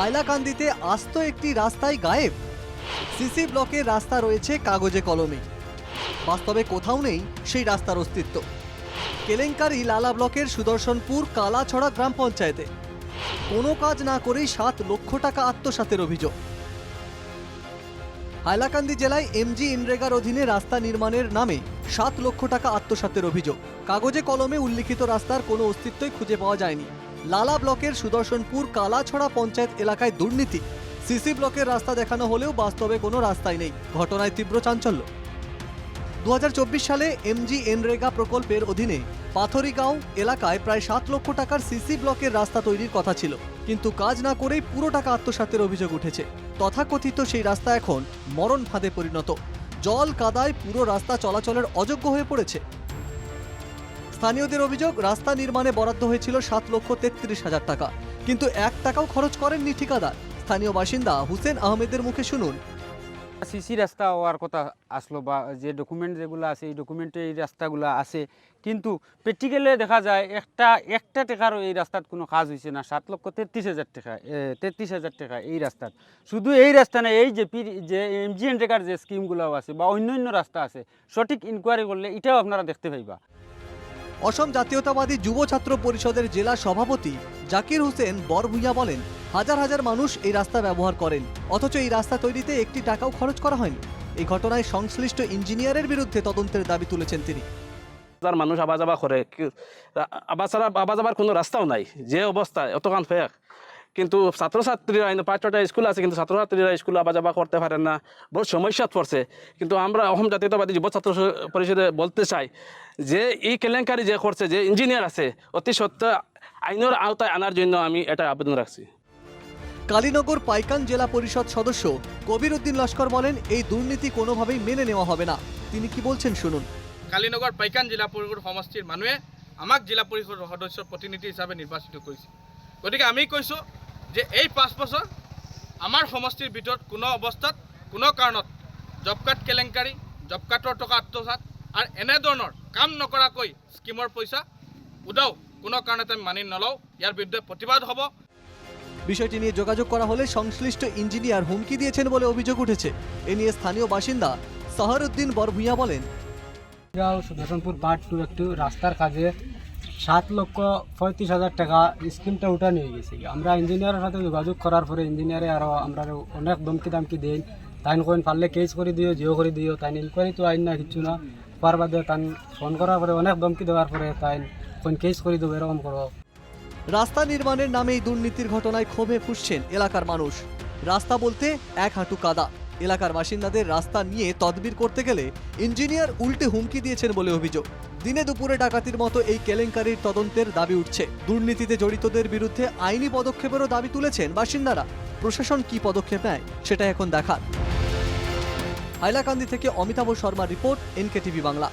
হাইলাকান্দিতে আস্ত একটি রাস্তায় গায়েব। সিসি ব্লকের রাস্তা রয়েছে কাগজে কলমে, বাস্তবে কোথাও নেই সেই রাস্তার অস্তিত্ব। কেলেঙ্কারি লালা ব্লকের সুদর্শনপুর কালাছড়া গ্রাম পঞ্চায়েতে কোনো কাজ না করেই 7 লক্ষ টাকা আত্মসাতের অভিযোগ। হাইলাকান্দি জেলায় এমজি ইনরেগার অধীনে রাস্তা নির্মাণের নামে 7 লক্ষ টাকা আত্মসাতের অভিযোগ। কাগজে কলমে উল্লিখিত রাস্তার কোনো অস্তিত্বই খুঁজে পাওয়া যায়নি। লালা ব্লকের সুদর্শনপুর কালাছড়া পঞ্চায়েত এলাকায় দুর্নীতি। সিসি ব্লকের রাস্তা দেখানো হলেও বাস্তবে কোনো রাস্তাই নেই। ঘটনায় তীব্র চাঞ্চল্য। 2024 সালে এমজি এনরেগা প্রকল্পের অধীনে পাথরিগাঁও এলাকায় প্রায় 7 লক্ষ টাকার সিসি ব্লকের রাস্তা তৈরির কথা ছিল, কিন্তু কাজ না করেই পুরো টাকা আত্মসাতের অভিযোগ উঠেছে। তথাকথিত সেই রাস্তা এখন মরণ ফাঁদে পরিণত। জল কাদায় পুরো রাস্তা চলাচলের অযোগ্য হয়ে পড়েছে। স্থানীয়দের অভিযোগ, রাস্তা নির্মাণে বরাদ্দ হয়েছিল 7,33,000 টাকা, কিন্তু 1 টাকাও খরচ করেননি ঠিকাদার। স্থানীয় বাসিন্দা হুসেন আহমেদের মুখে শুনুন। সিসি রাস্তা হওয়ার কথা আসলো, বা যে ডকুমেন্ট যেগুলো আছে এই ডকুমেন্টে এই রাস্তাগুলো আছে, কিন্তু প্র্যাকটিক্যালে দেখা যায় একটা টাকারও এই রাস্তার কোনো কাজ হয়েছে না। 7,33,000 টাকা 33,000 টাকা এই রাস্তার। শুধু এই রাস্তা না, এই যে এমজি এনরেগার যে স্কিমগুলো আছে বা অন্য রাস্তা আছে, সঠিক ইনকোয়ারি করলে এটাও আপনারা দেখতে পাইবা। অসম জাতীয়তাবাদী যুব ছাত্র পরিষদের জেলা সভাপতি জাকির হোসেন বরভূঁইয়া বলেন, হাজার হাজার মানুষ এই রাস্তা ব্যবহার করেন, অথচ এই রাস্তা তৈরিতে 1 টাকাও খরচ করা হয়নি। এই ঘটনায় সংশ্লিষ্ট ইঞ্জিনিয়ারের বিরুদ্ধে তদন্তের দাবি তুলেছেন তিনি। মানুষ আবা যাবা করে, আবা যাবার কোনো রাস্তাও নাই। যে অবস্থা অতখান ফেক, কিন্তু ছাত্রছাত্রীরা 5-6টা স্কুল আছে, কিন্তু ছাত্রছাত্রীরা স্কুল আবা যাবা করতে পারেন না, বড় সমস্যাত পড়ছে। কিন্তু আমরা অসম জাতীয়তাবাদী যুব ছাত্র পরিষদে বলতে চাই যে এই কেলেঙ্কারি যে করছে, যে ইঞ্জিনিয়ার আছে, অতি সত্য আইনের আওতায় আনার জন্য আমি এটা আবেদন রাখছি। কালীনগর পাইকান জেলা পরিষদ সদস্য কবির উদ্দিন লস্কর বলেন, এই দুর্নীতি কোনোভাবেই মেনে নেওয়া হবে না। তিনি কি বলছেন শুনুন। কালীনগর পাইকান জিলা পৰিষদ সমষ্টিৰ মানুহে আমাক জিলা পৰিষদ সদস্যৰ প্ৰতিনিধি হিচাপে নিৰ্বাচিত কৰিছে। গতিকে আমি কৈছোঁ যে এই 5 বছৰ আমাৰ সমষ্টিৰ ভিতৰত কোনো অৱস্থাত কোনো কাৰণত জব কাৰ্ড কেলেংকাৰী, জব কাৰ্ডৰ টকা আত্মসাৎ আৰু এনেধৰণৰ কাম নকৰাকৈ স্কিমৰ পইচা উদাও কোনো কাৰণতে আমি মানি নলওঁ। ইয়াৰ বিৰুদ্ধে প্ৰতিবাদ হ'ব। বিষয়টি নিয়ে যোগাযোগ করা হলে সংশ্লিষ্ট ইঞ্জিনিয়ার হুমকি দিয়েছেন বলে অভিযোগ উঠেছে। এ নিয়ে স্থানীয় বাসিন্দা সাহারউদ্দিন বরভূঁইয়া বলেন, সুদর্শনপুর পার্ট 2 একটু রাস্তার কাজে 7,35,000 টাকা স্কিমটা উঠা নিয়ে গেছি। আমরা ইঞ্জিনিয়ারের সাথে যোগাযোগ করার পরে ইঞ্জিনিয়ারে আরও আমরা অনেক দমকি দেন, তাই কোন পারলে কেস করে দিও, জিও করে দিও, তাই ইনকোয়ারি তো আইন না কিছু না। তার বাদে তাই ফোন করার পরে অনেক দমকি দেওয়ার পরে তাই কোন কেস করে দেবো, এরকম করো। রাস্তা নির্মাণের নামে এই দুর্নীতির ঘটনায় ক্ষোভে ফুঁসছেন এলাকার মানুষ। রাস্তা বলতে 1 হাঁটু কাদা। এলাকার বাসিন্দাদের রাস্তা নিয়ে তদবির করতে গেলে ইঞ্জিনিয়ার উল্টে হুমকি দিয়েছেন বলে অভিযোগ। দিনে দুপুরে ডাকাতির মতো এই কেলেঙ্কারির তদন্তের দাবি উঠছে। দুর্নীতিতে জড়িতদের বিরুদ্ধে আইনি পদক্ষেপেরও দাবি তুলেছেন বাসিন্দারা। প্রশাসন কি পদক্ষেপ নেয় সেটা এখন দেখার। হাইলাকান্দি থেকে অমিতাভ শর্মার রিপোর্ট, NKTV বাংলা।